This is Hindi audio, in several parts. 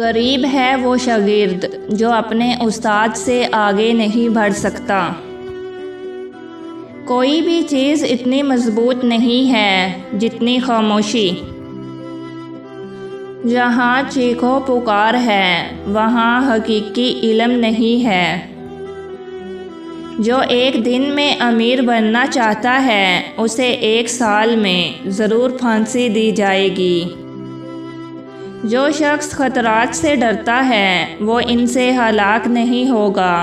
गरीब है वो शागिर्द जो अपने उस्ताद से आगे नहीं बढ़ सकता। कोई भी चीज़ इतनी मजबूत नहीं है जितनी खामोशी। जहाँ चीखो पुकार है वहाँ हकीकी इल्म नहीं है। जो एक दिन में अमीर बनना चाहता है उसे 1 साल में ज़रूर फांसी दी जाएगी। जो शख्स खतरात से डरता है वो इनसे हलाक नहीं होगा।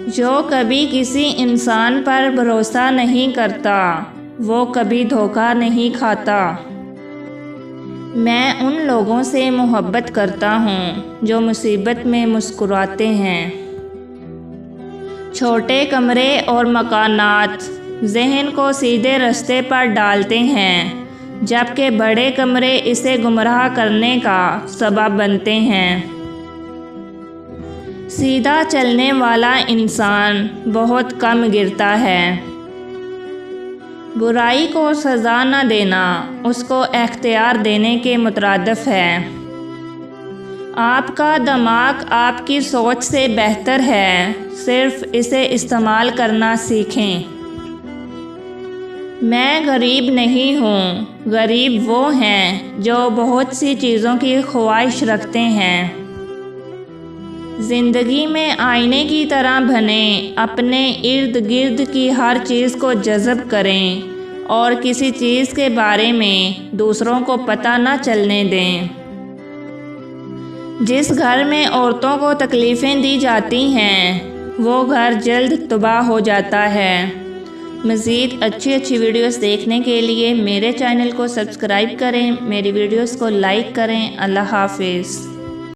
जो कभी किसी इंसान पर भरोसा नहीं करता वो कभी धोखा नहीं खाता। मैं उन लोगों से मोहब्बत करता हूँ जो मुसीबत में मुस्कुराते हैं। छोटे कमरे और मकानात जहन को सीधे रास्ते पर डालते हैं, जबकि बड़े कमरे इसे गुमराह करने का सबब बनते हैं। सीधा चलने वाला इंसान बहुत कम गिरता है। बुराई को सज़ा न देना उसको इख्तियार देने के मुतरादिफ है। आपका दिमाग आपकी सोच से बेहतर है, सिर्फ इसे इस्तेमाल करना सीखें। मैं गरीब नहीं हूँ, गरीब वो हैं जो बहुत सी चीज़ों की ख्वाहिश रखते हैं। ज़िंदगी में आईने की तरह बने, अपने इर्द गिर्द की हर चीज़ को जज़ब करें और किसी चीज़ के बारे में दूसरों को पता न चलने दें। जिस घर में औरतों को तकलीफ़ें दी जाती हैं वो घर जल्द तबाह हो जाता है। मज़ीद अच्छी वीडियोस देखने के लिए मेरे चैनल को सब्सक्राइब करें, मेरी वीडियोस को लाइक करें। अल्लाह हाफ़िज़।